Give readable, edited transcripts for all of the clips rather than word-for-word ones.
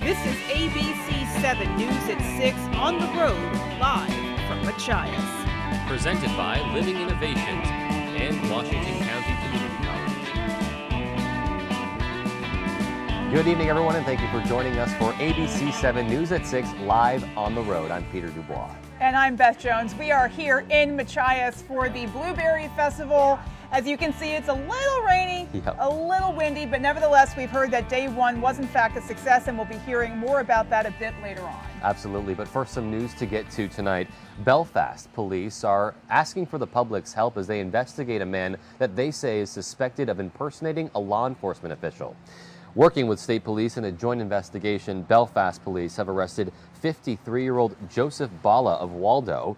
This is ABC 7 News at 6 on the road, live from Machias. Presented by Living Innovations and Washington County Community College. Good evening, everyone, and thank you for joining us for ABC 7 News at 6 live on the road. I'm Peter Dubois. And I'm Beth Jones. We are here in Machias for the Blueberry Festival. As you can see, it's a little rainy, a little windy, but nevertheless, we've heard that day one was in fact a success, and we'll be hearing more about that a bit later on. Absolutely, but first, some news to get to tonight. Belfast police are asking for the public's help as they investigate a man that they say is suspected of impersonating a law enforcement official. Working with state police in a joint investigation, Belfast police have arrested 53-year-old Joseph Balla of Waldo.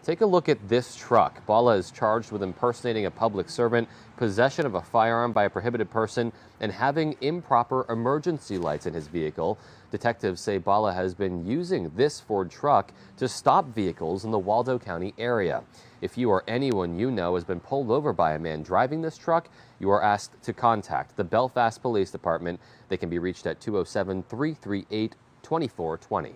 Take a look at this truck. Balla is charged with impersonating a public servant, possession of a firearm by a prohibited person, and having improper emergency lights in his vehicle. Detectives say Balla has been using this Ford truck to stop vehicles in the Waldo County area. If you or anyone you know has been pulled over by a man driving this truck, you are asked to contact the Belfast Police Department. They can be reached at 207-338-2420.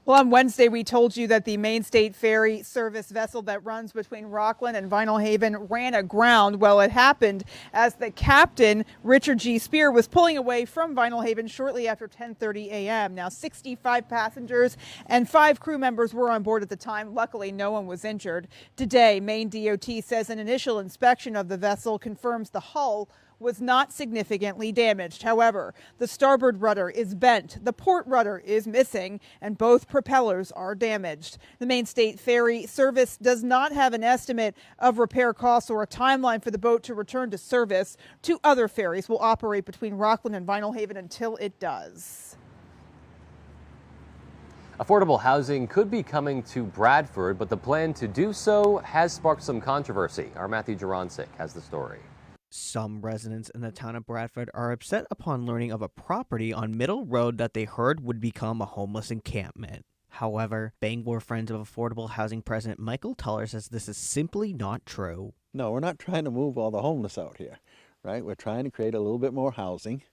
Well, on Wednesday, we told you that the Main State Ferry service vessel that runs between Rockland and Vinyl Haven ran aground. Well, it happened as the captain, Richard G. Spear, was pulling away from Vinyl Haven shortly after 10:30 a.m. Now, 65 passengers and 5 crew members were on board at the time. Luckily, no one was injured. Today, Maine DOT says an initial inspection of the vessel confirms the hull was not significantly damaged. However, the starboard rudder is bent, the port rudder is missing, and both propellers are damaged. The Maine State Ferry service does not have an estimate of repair costs or a timeline for the boat to return to service. 2 other ferries will operate between Rockland and Vinyl Haven until it does. Affordable housing could be coming to Bradford, but the plan to do so has sparked some controversy. Our Matthew Jurancic has the story. Some residents in the town of Bradford are upset upon learning of a property on Middle Road that they heard would become a homeless encampment. However, Bangor Friends of Affordable Housing President Michael Tuller says this is simply not true. No, we're not trying to move all the homeless out here, right? We're trying to create a little bit more housing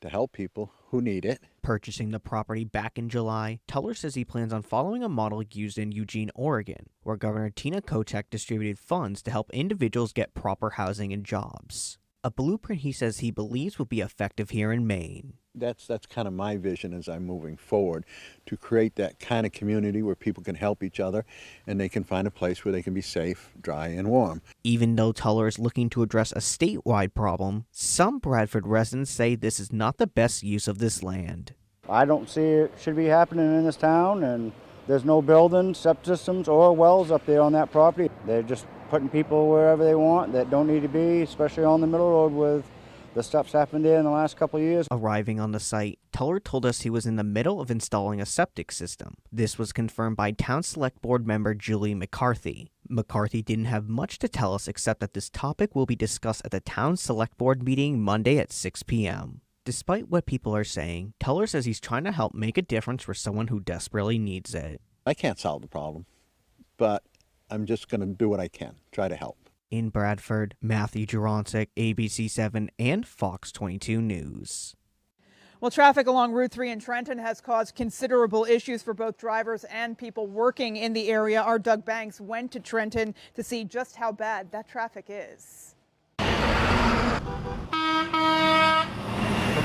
to help people who need it. Purchasing the property back in July, Tuller says he plans on following a model used in Eugene, Oregon, where Governor Tina Kotek distributed funds to help individuals get proper housing and jobs. A blueprint he says he believes will be effective here in Maine. That's kind of my vision as I'm moving forward, to create that kind of community where people can help each other and they can find a place where they can be safe, dry, and warm. Even though Tuller is looking to address a statewide problem, some Bradford residents say this is not the best use of this land. I don't see it should be happening in this town, and there's no buildings, septic systems, or wells up there on that property. They're just putting people wherever they want that don't need to be, especially on the Middle Road with the stuff's happened there in the last couple of years. Arriving on the site, Tuller told us he was in the middle of installing a septic system. This was confirmed by Town Select Board member Julie McCarthy. McCarthy didn't have much to tell us except that this topic will be discussed at the Town Select Board meeting Monday at 6 p.m. Despite what people are saying, Tuller says he's trying to help make a difference for someone who desperately needs it. I can't solve the problem, but I'm just going to do what I can, try to help. In Bradford, Matthew Jurancic, ABC 7 and Fox 22 News. Well, traffic along Route 3 in Trenton has caused considerable issues for both drivers and people working in the area. Our Doug Banks went to Trenton to see just how bad that traffic is. From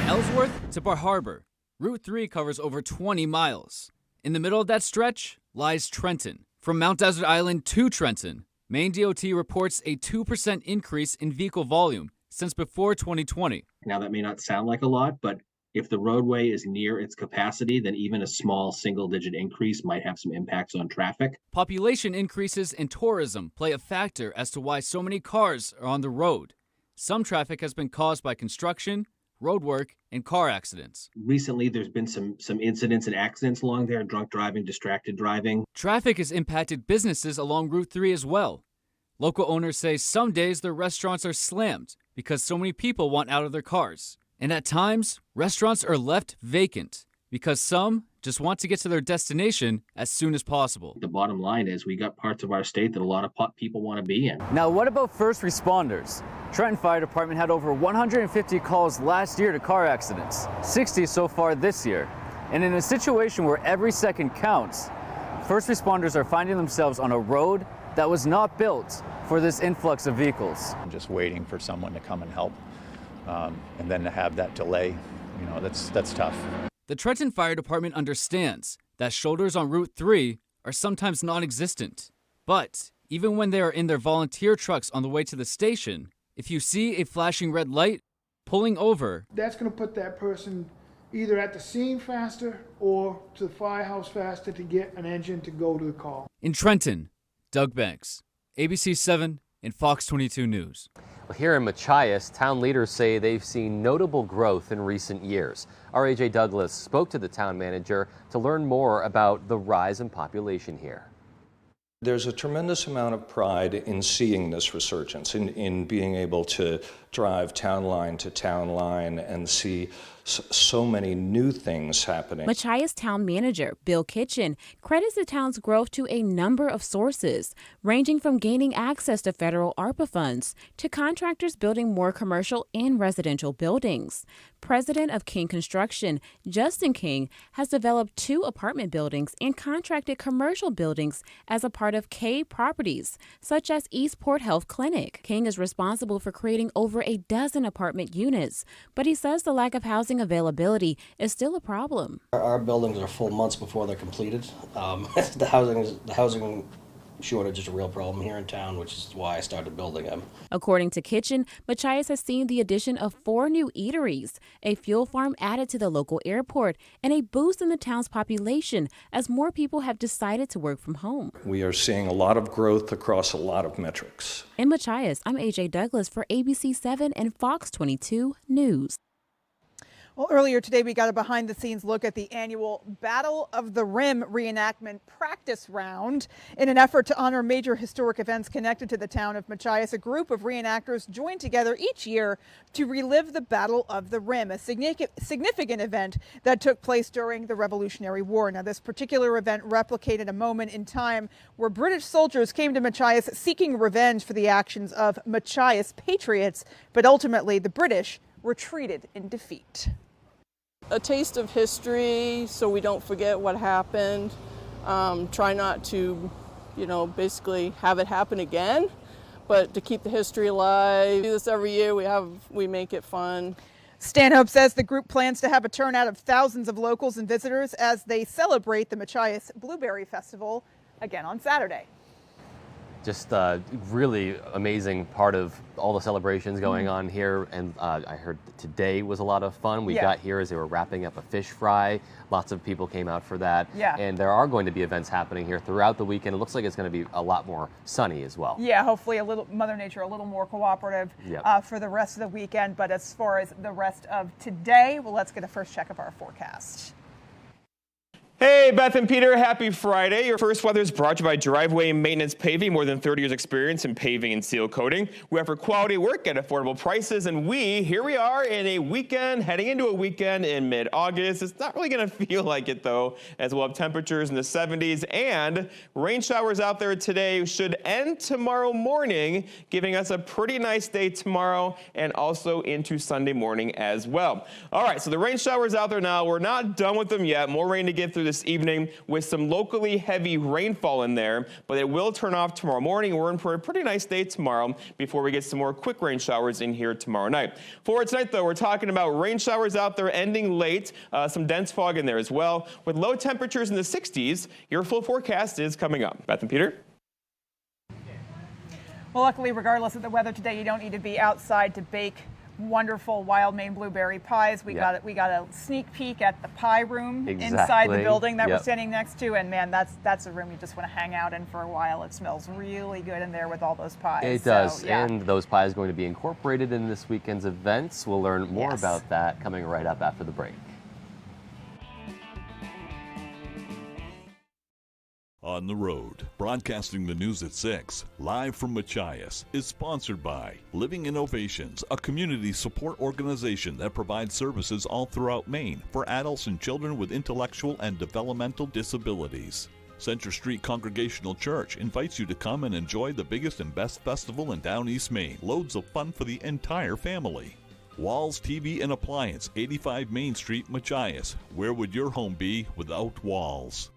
Ellsworth to Bar Harbor, Route 3 covers over 20 miles. In the middle of that stretch lies Trenton. From Mount Desert Island to Trenton, Maine DOT reports a 2% increase in vehicle volume since before 2020. Now, that may not sound like a lot, but if the roadway is near its capacity, then even a small single-digit increase might have some impacts on traffic. Population increases and tourism play a factor as to why so many cars are on the road. Some traffic has been caused by construction, roadwork, and car accidents. Recently, there's been some incidents and accidents along there, drunk driving, distracted driving. Traffic has impacted businesses along Route 3 as well. Local owners say some days their restaurants are slammed because so many people want out of their cars. And at times, restaurants are left vacant because some just want to get to their destination as soon as possible. The bottom line is we got parts of our state that a lot of people want to be in. Now, what about first responders? Trenton Fire Department had over 150 calls last year to car accidents, 60 so far this year. And in a situation where every second counts, first responders are finding themselves on a road that was not built for this influx of vehicles. I'm just waiting for someone to come and help, and then to have that delay, that's tough. The Trenton Fire Department understands that shoulders on Route 3 are sometimes non-existent. But even when they are in their volunteer trucks on the way to the station, if you see a flashing red light, pulling over, that's going to put that person either at the scene faster or to the firehouse faster to get an engine to go to the call. In Trenton, Doug Banks, ABC 7 and Fox 22 News. Well, here in Machias, town leaders say they've seen notable growth in recent years. Our AJ Douglas spoke to the town manager to learn more about the rise in population here. There's a tremendous amount of pride in seeing this resurgence, in being able to drive town line to town line and see so many new things happening. Machias town manager Bill Kitchen credits the town's growth to a number of sources, ranging from gaining access to federal ARPA funds to contractors building more commercial and residential buildings. President of King Construction, Justin King, has developed 2 apartment buildings and contracted commercial buildings as a part of K Properties, such as Eastport Health Clinic. King is responsible for creating over a dozen apartment units, but he says the lack of housing availability is still a problem. Our buildings are full months before they're completed. The housing shortage is a real problem here in town, which is why I started building them. According to Kitchen, Machias has seen the addition of 4 new eateries, a fuel farm added to the local airport, and a boost in the town's population as more people have decided to work from home. We are seeing a lot of growth across a lot of metrics. In Machias, I'm AJ Douglas for ABC 7 and Fox 22 News. Well, earlier today, we got a behind-the-scenes look at the annual Battle of the Rim reenactment practice round. In an effort to honor major historic events connected to the town of Machias, a group of reenactors join together each year to relive the Battle of the Rim, a significant event that took place during the Revolutionary War. Now, this particular event replicated a moment in time where British soldiers came to Machias seeking revenge for the actions of Machias patriots, but ultimately the British retreated in defeat. A taste of history so we don't forget what happened. Try not to, basically have it happen again, but to keep the history alive. We do this every year. We make it fun. Stanhope says the group plans to have a turnout of thousands of locals and visitors as they celebrate the Machias Blueberry Festival again on Saturday. Just a really amazing part of all the celebrations going on here. And I heard today was a lot of fun. We got here as they were wrapping up a fish fry. Lots of people came out for that. Yeah. And there are going to be events happening here throughout the weekend. It looks like it's going to be a lot more sunny as well. Yeah, hopefully Mother Nature a little more cooperative for the rest of the weekend. But as far as the rest of today, well, let's get a first check of our forecast. Hey, Beth and Peter, happy Friday. Your first weather is brought to you by Driveway Maintenance Paving, more than 30 years experience in paving and seal coating. We offer quality work at affordable prices, and here we are in a weekend, heading into a weekend in mid-August. It's not really going to feel like it, though, as we'll have temperatures in the 70s, and rain showers out there today should end tomorrow morning, giving us a pretty nice day tomorrow and also into Sunday morning as well. All right, so the rain showers out there now. We're not done with them yet. More rain to get through this evening with some locally heavy rainfall in there, but it will turn off tomorrow morning. We're in for a pretty nice day tomorrow before we get some more quick rain showers in here tomorrow night. For tonight, though, we're talking about rain showers out there ending late, some dense fog in there as well. With low temperatures in the 60s, your full forecast is coming up. Beth and Peter? Well, luckily, regardless of the weather today, you don't need to be outside to bake wonderful wild Maine blueberry pies. We got a sneak peek at the pie room inside the building that we're standing next to, and man, that's a room you just want to hang out in for a while. It smells really good in there with all those pies. It does, and those pies are going to be incorporated in this weekend's events. We'll learn more about that coming right up after the break. on the road. Broadcasting the news at 6, live from Machias, is sponsored by Living Innovations, a community support organization that provides services all throughout Maine for adults and children with intellectual and developmental disabilities. Centre Street Congregational Church invites you to come and enjoy the biggest and best festival in Down East Maine. Loads of fun for the entire family. Walls TV and Appliance, 85 Main Street, Machias. Where would your home be without walls?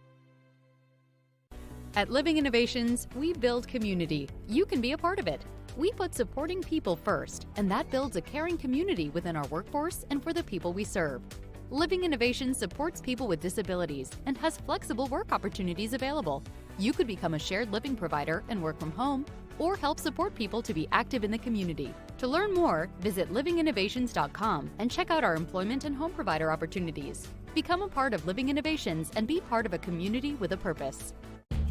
At Living Innovations, we build community. You can be a part of it. We put supporting people first, and that builds a caring community within our workforce and for the people we serve. Living Innovations supports people with disabilities and has flexible work opportunities available. You could become a shared living provider and work from home, or help support people to be active in the community. To learn more, visit livinginnovations.com and check out our employment and home provider opportunities. Become a part of Living Innovations and be part of a community with a purpose.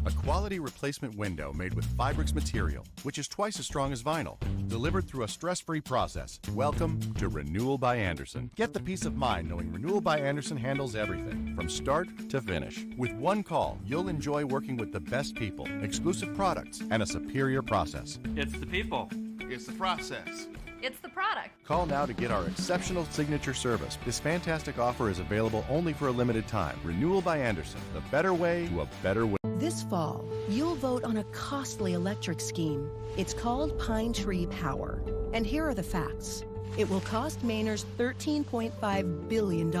A quality replacement window made with Fibrix material, which is twice as strong as vinyl, delivered through a stress-free process. Welcome to Renewal by Andersen. Get the peace of mind knowing Renewal by Andersen handles everything, from start to finish. With one call, you'll enjoy working with the best people, exclusive products, and a superior process. It's the people. It's the process. It's the product. Call now to get our exceptional signature service. This fantastic offer is available only for a limited time. Renewal by Andersen, the better way to a better way. This fall, you'll vote on a costly electric scheme. It's called Pine Tree Power. And here are the facts. It will cost Mainers $13.5 billion.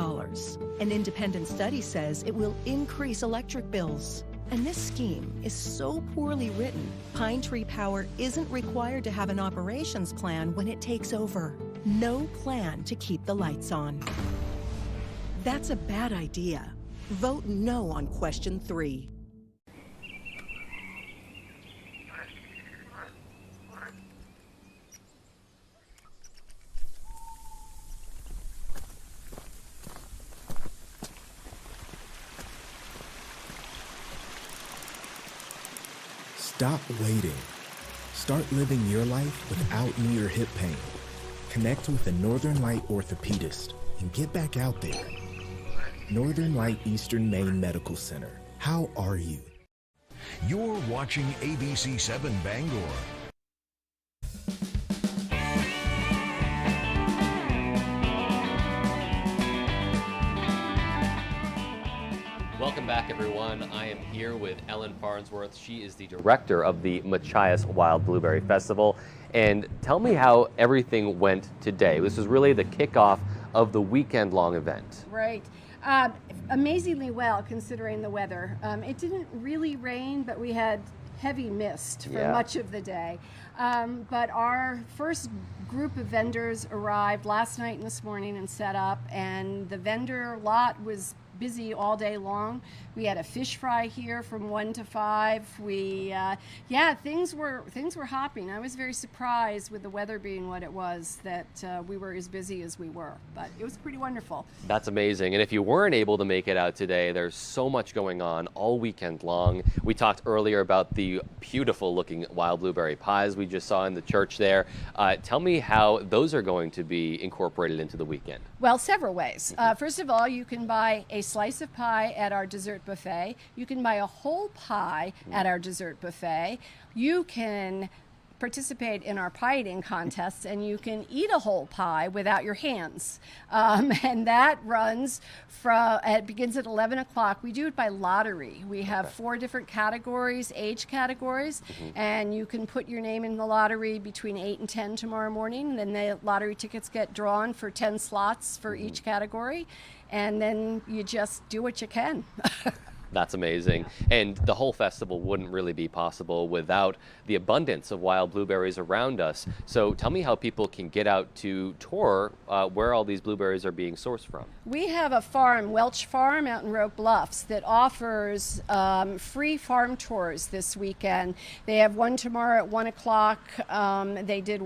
An independent study says it will increase electric bills. And this scheme is so poorly written, Pine Tree Power isn't required to have an operations plan when it takes over. No plan to keep the lights on. That's a bad idea. Vote no on question 3. Stop waiting. Start living your life without knee or hip pain. Connect with a Northern Light orthopedist and get back out there. Northern Light Eastern Maine Medical Center. How are you? You're watching ABC 7 Bangor. Welcome back, everyone. I am here with Ellen Farnsworth. She is the director of the Machias Wild Blueberry Festival. And tell me how everything went today. This was really the kickoff of the weekend-long event. Right. Amazingly well, considering the weather. It didn't really rain, but we had heavy mist for much of the day. But our first group of vendors arrived last night and this morning and set up, and the vendor lot was busy all day long. We had a fish fry here from 1 to 5. We, things were hopping. I was very surprised with the weather being what it was that we were as busy as we were, but it was pretty wonderful. That's amazing. And if you weren't able to make it out today, there's so much going on all weekend long. We talked earlier about the beautiful looking wild blueberry pies we just saw in the church there. Tell me how those are going to be incorporated into the weekend. Well, several ways. First of all, you can buy a slice of pie at our dessert buffet. You can buy a whole pie at our dessert buffet. You can participate in our pie eating contests, and you can eat a whole pie without your hands. And that runs from, it begins at 11 o'clock. We do it by lottery. We have 4 different categories, age categories, and you can put your name in the lottery between 8 and 10 tomorrow morning. Then the lottery tickets get drawn for 10 slots for each category, and then you just do what you can. That's amazing. And the whole festival wouldn't really be possible without the abundance of wild blueberries around us. So tell me how people can get out to tour where all these blueberries are being sourced from. We have a farm, Welch Farm, out in Roque Bluffs, that offers free farm tours this weekend. They have one tomorrow at 1 o'clock. They did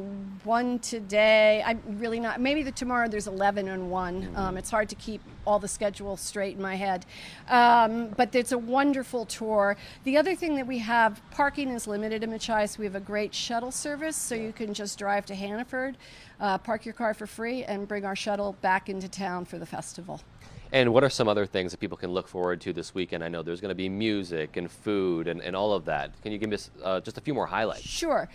one today. I'm really not, maybe tomorrow there's 11 and 1. It's hard to keep all the schedules straight in my head. But it's a wonderful tour. The other thing that we have, parking is limited in Machias. We have a great shuttle service, so you can just drive to Hannaford, park your car for free, and bring our shuttle back into town for the festival. And what are some other things that people can look forward to this weekend? I know there's going to be music and food and all of that. Can you give us just a few more highlights? Sure.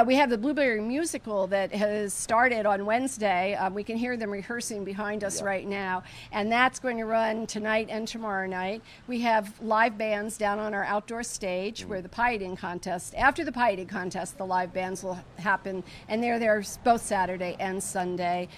We have the Blueberry Musical that has started on Wednesday. We can hear them rehearsing behind us right now. And that's going to run tonight and tomorrow night. We have live bands down on our outdoor stage where the pie eating contest, after the pie eating contest, the live bands will happen. And they're there both Saturday and Sunday.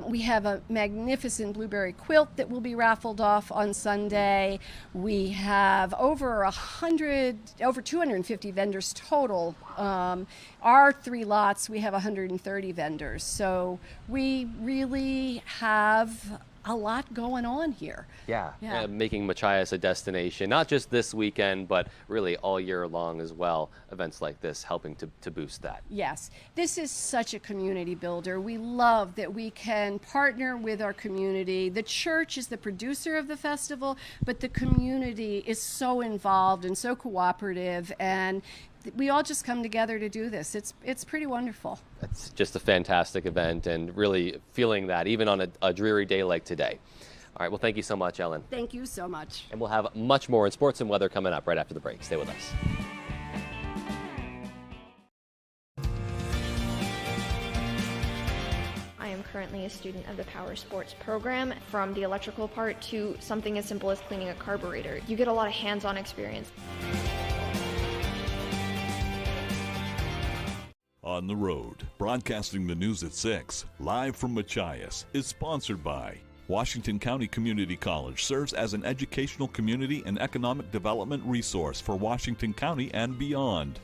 We have a magnificent blueberry quilt that will be raffled off on Sunday. We have over 250 vendors total. Our 3 lots, we have 130 vendors. So we really have a lot going on here. Yeah. Making Machias a destination, not just this weekend, but really all year long as well. Events like this helping to boost that. Yes. This is such a community builder. We love that we can partner with our community. The church is the producer of the festival, but the community is so involved and so cooperative, and we all just come together to do this. It's pretty wonderful. It's just a fantastic event, and really feeling that even on a dreary day like today. All right, well, thank you so much, Ellen. Thank you so much. And we'll have much more in sports and weather coming up right after the break. Stay with us. I am currently a student of the Power Sports program. From the electrical part to something as simple as cleaning a carburetor, you get a lot of hands-on experience. On the Road, broadcasting the news at 6, live from Machias, is sponsored by Washington County Community College. Serves as an educational, community, and economic development resource for Washington County and beyond.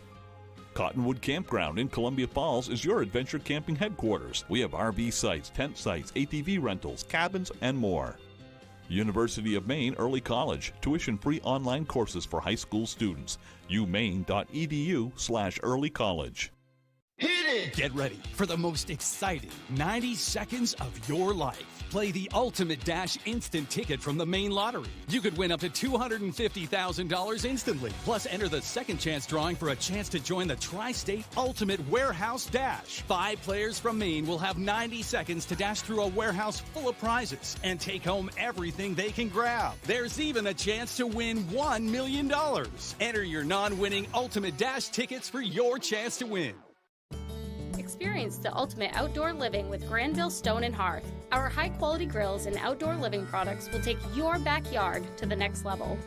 Cottonwood Campground in Columbia Falls is your adventure camping headquarters. We have RV sites, tent sites, ATV rentals, cabins, and more. University of Maine Early College, tuition-free online courses for high school students. umaine.edu/earlycollege. Hit it! Get ready for the most exciting 90 seconds of your life. Play the Ultimate Dash instant ticket from the Maine Lottery. You could win up to $250,000 instantly. Plus, enter the second chance drawing for a chance to join the Tri-State Ultimate Warehouse Dash. 5 players from Maine will have 90 seconds to dash through a warehouse full of prizes and take home everything they can grab. There's even a chance to win $1 million. Enter your non-winning Ultimate Dash tickets for your chance to win. Experience the ultimate outdoor living with Granville Stone and Hearth. Our high-quality grills and outdoor living products will take your backyard to the next level.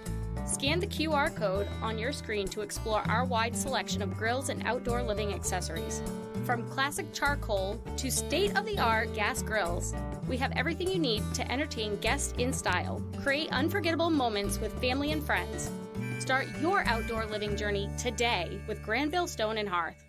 Scan the QR code on your screen to explore our wide selection of grills and outdoor living accessories. From classic charcoal to state-of-the-art gas grills, we have everything you need to entertain guests in style. Create unforgettable moments with family and friends. Start your outdoor living journey today with Granville Stone and Hearth.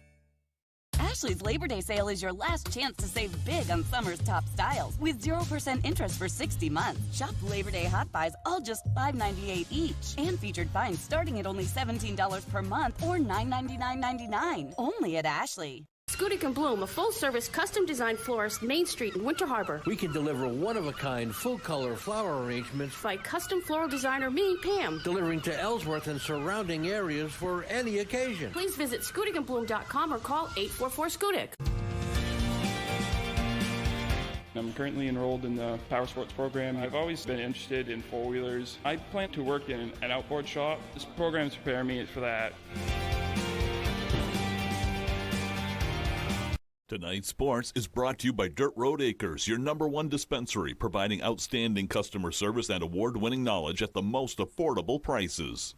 Ashley's Labor Day sale is your last chance to save big on summer's top styles with 0% interest for 60 months. Shop Labor Day Hot Buys, all just $5.98 each. And featured finds starting at only $17 per month or $9.99.99. Only at Ashley. Scudic & Bloom, a full-service, custom-designed florist, Main Street in Winter Harbor. We can deliver one-of-a-kind, full-color flower arrangements by custom floral designer me, Pam. Delivering to Ellsworth and surrounding areas for any occasion. Please visit scudicandbloom.com or call 844-SCUDIC. I'm currently enrolled in the Power Sports program. I've always been interested in four-wheelers. I plan to work in an outboard shop. This program is preparing me for that. Tonight's sports is brought to you by Dirt Road Acres, your #1 dispensary, providing outstanding customer service and award-winning knowledge at the most affordable prices.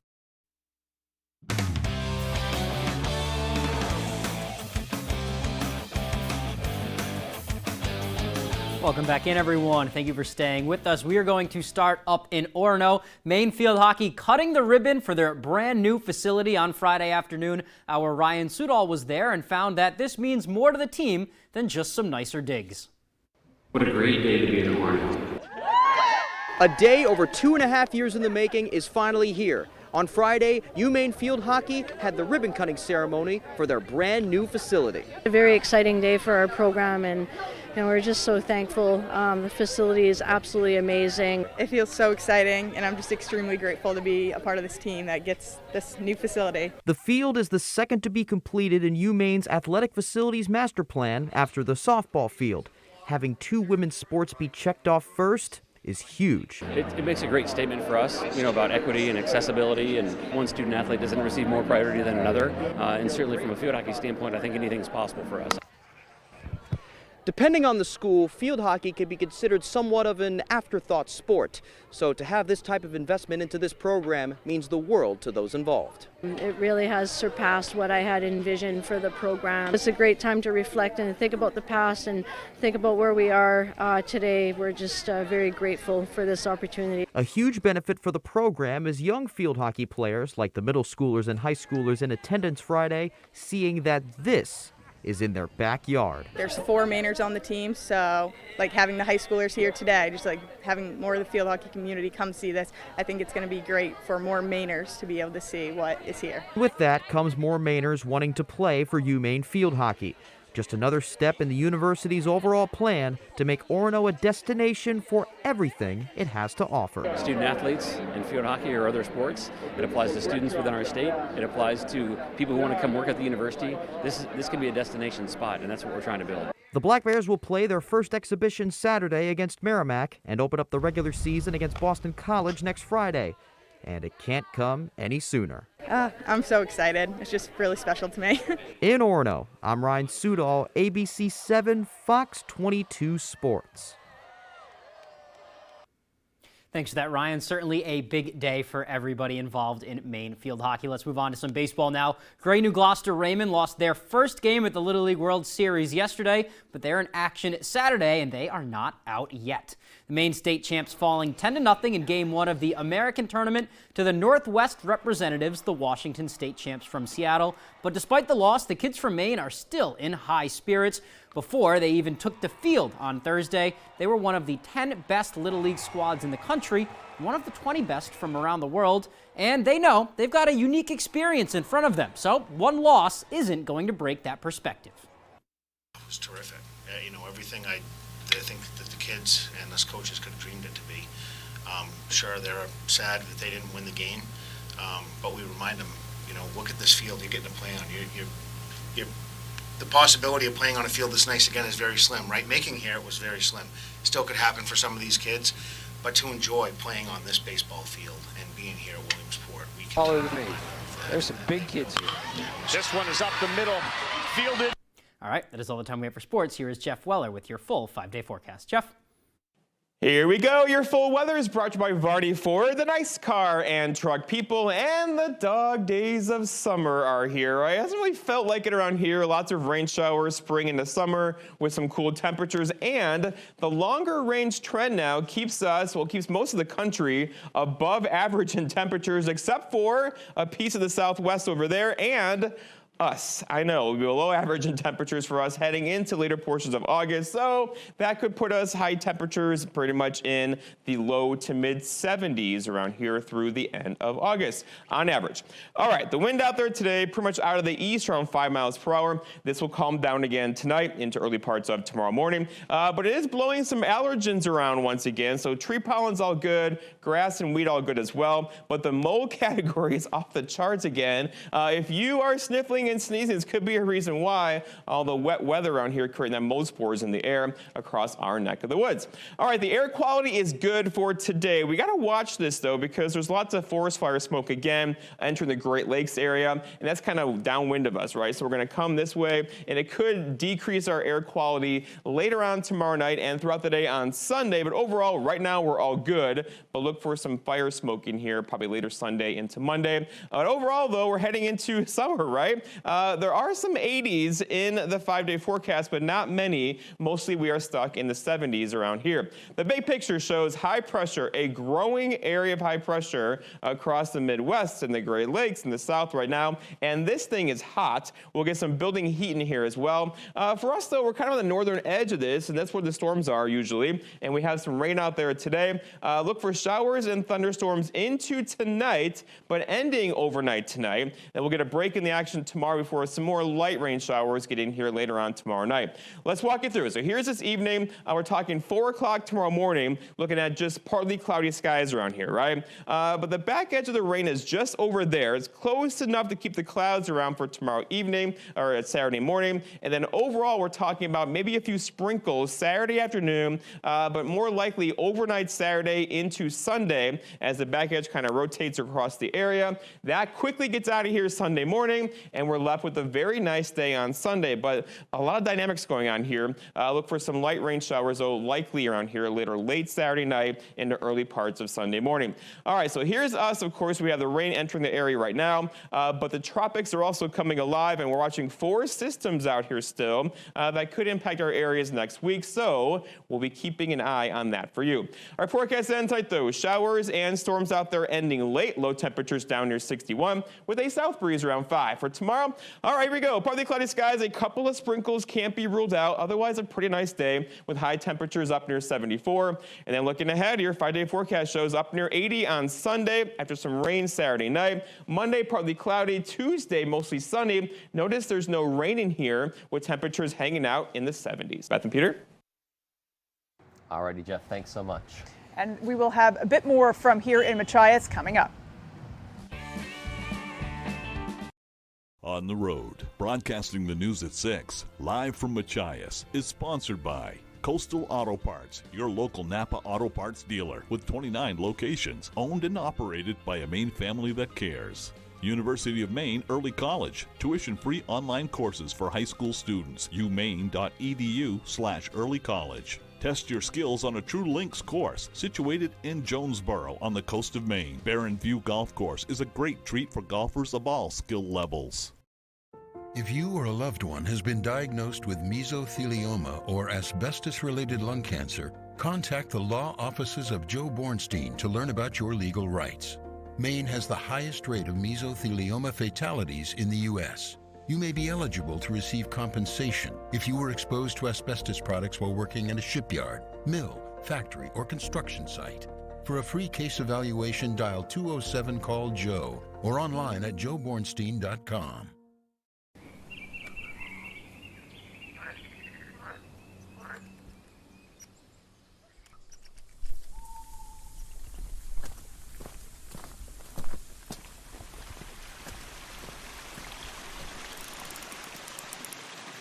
Welcome back in, everyone. Thank you for staying with us. We are going to start up in Orono. Maine Field Hockey cutting the ribbon for their brand new facility on Friday afternoon. Our Ryan Sudol was there and found that this means more to the team than just some nicer digs. What a great day to be in Orono. A day over 2.5 years in the making is finally here. On Friday, UMaine Field Hockey had the ribbon cutting ceremony for their brand new facility. A very exciting day for our program, and we're just so thankful. The facility is absolutely amazing. It feels so exciting, and I'm just extremely grateful to be a part of this team that gets this new facility. The field is the second to be completed in UMaine's athletic facilities master plan after the softball field. Having 2 women's sports be checked off first is huge. It makes a great statement for us, about equity and accessibility, and one student athlete doesn't receive more priority than another. And certainly from a field hockey standpoint, I think anything's possible for us. Depending on the school, field hockey can be considered somewhat of an afterthought sport. So to have this type of investment into this program means the world to those involved. It really has surpassed what I had envisioned for the program. It's a great time to reflect and think about the past and think about where we are today. We're just very grateful for this opportunity. A huge benefit for the program is young field hockey players like the middle schoolers and high schoolers in attendance Friday, seeing that this is in their backyard. There's 4 Mainers on the team, so like having the high schoolers here today, just like having more of the field hockey community come see this, I think it's going to be great for more Mainers to be able to see what is here. With that comes more Mainers wanting to play for UMaine field hockey. Just another step in the university's overall plan to make Orono a destination for everything it has to offer. Student athletes in field hockey or other sports, it applies to students within our state, it applies to people who want to come work at the university. This can be a destination spot, and that's what we're trying to build. The Black Bears will play their first exhibition Saturday against Merrimack and open up the regular season against Boston College next Friday. And it can't come any sooner. I'm so excited. It's just really special to me. In Orono, I'm Ryan Sudol, ABC 7, Fox 22 Sports. Thanks for that, Ryan. Certainly a big day for everybody involved in Maine field hockey. Let's move on to some baseball now. Gray New Gloucester Raymond lost their first game at the Little League World Series yesterday, but they're in action Saturday, and they are not out yet. The Maine State champs falling 10-0 in Game 1 of the American Tournament to the Northwest representatives, the Washington State champs from Seattle. But despite the loss, the kids from Maine are still in high spirits. Before they even took the field on Thursday, they were one of the 10 best Little League squads in the country, one of the 20 best from around the world, and they know they've got a unique experience in front of them. So one loss isn't going to break that perspective. It was terrific. Everything I think that the kids and us coaches could have dreamed it to be. Sure, they're sad that they didn't win the game, but we remind them, look at this field you're getting to play on. The possibility of playing on a field this nice again is very slim, right? Making here, it was very slim. Still could happen for some of these kids, but to enjoy playing on this baseball field and being here at Williamsport, we can. Follow to me. There's some big kids here. This one is up the middle, fielded. All right, that is all the time we have for sports. Here is Jeff Weller with your full 5-day forecast. Jeff? Here we go. Your full weather is brought to you by Vardy Ford. The nice car and truck people and the dog days of summer are here. It hasn't really felt like it around here. Lots of rain showers spring into summer with some cool temperatures, and the longer range trend now keeps most of the country above average in temperatures, except for a piece of the Southwest over there and us. I know, it'll be below average in temperatures for us heading into later portions of August, so that could put us high temperatures pretty much in the low to mid 70s around here through the end of August on average. All right, the wind out there today pretty much out of the east around 5 miles per hour. This will calm down again tonight into early parts of tomorrow morning, but it is blowing some allergens around once again, so tree pollen's all good, grass and weed all good as well, but the mold category is off the charts again. If you are sniffling and sneezing, this could be a reason why. All the wet weather around here creating that mold spores in the air across our neck of the woods. All right, the air quality is good for today. We got to watch this though, because there's lots of forest fire smoke again entering the Great Lakes area, and that's kind of downwind of us, right? So we're going to come this way, and it could decrease our air quality later on tomorrow night and throughout the day on Sunday. But overall, right now we're all good. But look for some fire smoke in here probably later Sunday into Monday. But overall, though, we're heading into summer, right? There are some 80s in the 5-day forecast, but not many. Mostly we are stuck in the 70s around here. The big picture shows high pressure, a growing area of high pressure across the Midwest and the Great Lakes in the South right now. And this thing is hot. We'll get some building heat in here as well. For us, though, we're kind of on the northern edge of this, and that's where the storms are usually. And we have some rain out there today. Look for showers and thunderstorms into tonight, but ending overnight tonight. And we'll get a break in the action tomorrow tomorrow before some more light rain showers get in here later on tomorrow night. Let's walk it through. So here's this evening. We're talking 4 o'clock tomorrow morning, looking at just partly cloudy skies around here, right? But the back edge of the rain is just over there. It's close enough to keep the clouds around for tomorrow evening or Saturday morning. And then overall, we're talking about maybe a few sprinkles Saturday afternoon, but more likely overnight Saturday into Sunday as the back edge kind of rotates across the area. That quickly gets out of here Sunday morning, and we're left with a very nice day on Sunday. But a lot of dynamics going on here. Look for some light rain showers, though, likely around here later late Saturday night into early parts of Sunday morning. All right, so here's us. Of course, we have the rain entering the area right now, but the tropics are also coming alive, and we're watching 4 systems out here still that could impact our areas next week, so we'll be keeping an eye on that for you. Our forecast ends tight, though. Showers and storms out there ending late. Low temperatures down near 61 with a south breeze around 5. For tomorrow, all right, here we go. Partly cloudy skies, a couple of sprinkles can't be ruled out. Otherwise, a pretty nice day with high temperatures up near 74. And then looking ahead, your 5-day forecast shows up near 80 on Sunday after some rain Saturday night. Monday, partly cloudy. Tuesday, mostly sunny. Notice there's no rain in here with temperatures hanging out in the 70s. Beth and Peter? All righty, Jeff, thanks so much. And we will have a bit more from here in Machias coming up. On the Road, broadcasting the news at 6, live from Machias, is sponsored by Coastal Auto Parts, your local Napa Auto Parts dealer with 29 locations, owned and operated by a Maine family that cares. University of Maine Early College, tuition-free online courses for high school students, umaine.edu/early college. Test your skills on a True Links course situated in Jonesboro on the coast of Maine. Barren View Golf Course is a great treat for golfers of all skill levels. If you or a loved one has been diagnosed with mesothelioma or asbestos-related lung cancer, contact the law offices of Joe Bornstein to learn about your legal rights. Maine has the highest rate of mesothelioma fatalities in the U.S. You may be eligible to receive compensation if you were exposed to asbestos products while working in a shipyard, mill, factory, or construction site. For a free case evaluation, dial 207-CALL-JOE or online at joebornstein.com.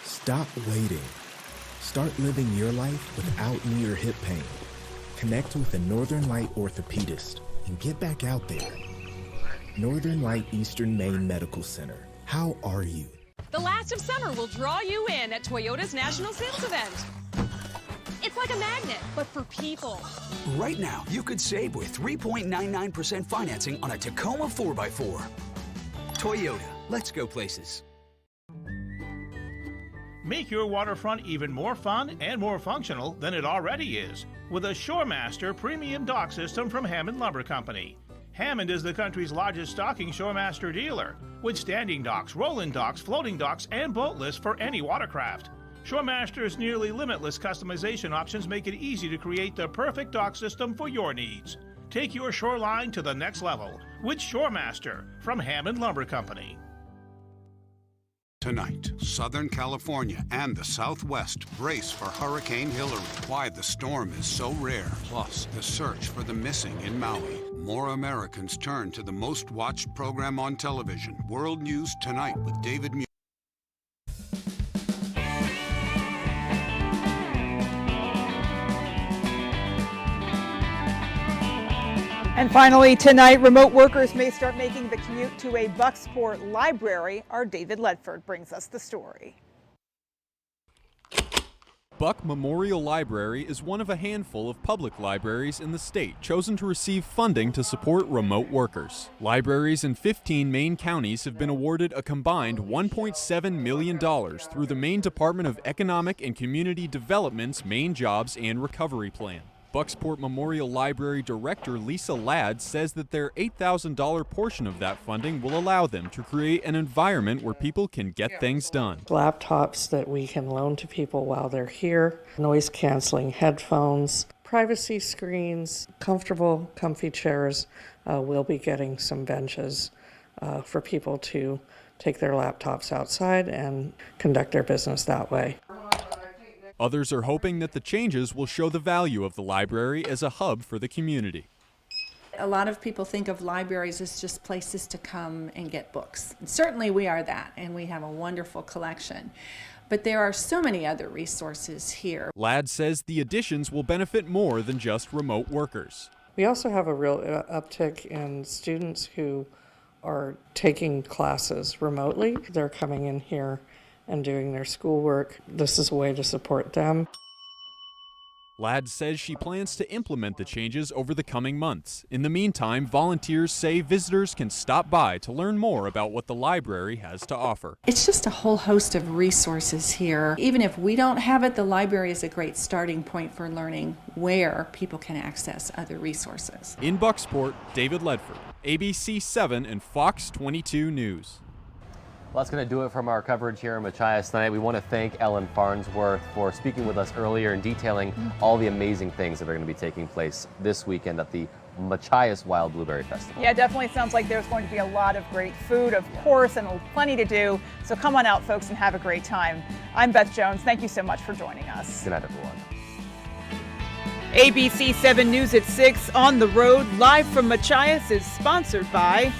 Stop waiting. Start living your life without knee or hip pain. Connect with a Northern Light orthopedist and get back out there. Northern Light Eastern Maine Medical Center. How are you? The last of summer will draw you in at Toyota's National Sales Event. It's like a magnet, but for people. Right now, you could save with 3.99% financing on a Tacoma 4x4. Toyota, let's go places. Make your waterfront even more fun and more functional than it already is with a Shoremaster premium dock system from Hammond Lumber Company. Hammond is the country's largest stocking Shoremaster dealer, with standing docks, rolling docks, floating docks, and boat lifts for any watercraft. Shoremaster's nearly limitless customization options make it easy to create the perfect dock system for your needs. Take your shoreline to the next level with Shoremaster from Hammond Lumber Company. Tonight, Southern California and the Southwest brace for Hurricane Hillary. Why the storm is so rare, plus the search for the missing in Maui. More Americans turn to the most watched program on television. World News Tonight with David Muir. And finally tonight, remote workers may start making the commute to a Bucksport library. Our David Ledford brings us the story. Buck Memorial Library is one of a handful of public libraries in the state chosen to receive funding to support remote workers. Libraries in 15 Maine counties have been awarded a combined $1.7 million through the Maine Department of Economic and Community Development's Maine Jobs and Recovery Plan. Bucksport Memorial Library Director Lisa Ladd says that their $8,000 portion of that funding will allow them to create an environment where people can get things done. Laptops that we can loan to people while they're here, noise-canceling headphones, privacy screens, comfortable, comfy chairs. We'll be getting some benches for people to take their laptops outside and conduct their business that way. Others are hoping that the changes will show the value of the library as a hub for the community. A lot of people think of libraries as just places to come and get books. And certainly we are that, and we have a wonderful collection. But there are so many other resources here. Ladd says the additions will benefit more than just remote workers. We also have a real uptick in students who are taking classes remotely. They're coming in here and doing their schoolwork. This is a way to support them. Ladd says she plans to implement the changes over the coming months. In the meantime, volunteers say visitors can stop by to learn more about what the library has to offer. It's just a whole host of resources here. Even if we don't have it, the library is a great starting point for learning where people can access other resources. In Bucksport, David Ledford, ABC 7 and Fox 22 News. Well, that's going to do it from our coverage here in Machias tonight. We want to thank Ellen Farnsworth for speaking with us earlier and detailing all the amazing things that are going to be taking place this weekend at the Machias Wild Blueberry Festival. Yeah, definitely sounds like there's going to be a lot of great food, of course, and plenty to do. So come on out, folks, and have a great time. I'm Beth Jones. Thank you so much for joining us. Good night, everyone. ABC 7 News at 6 on the road live from Machias is sponsored by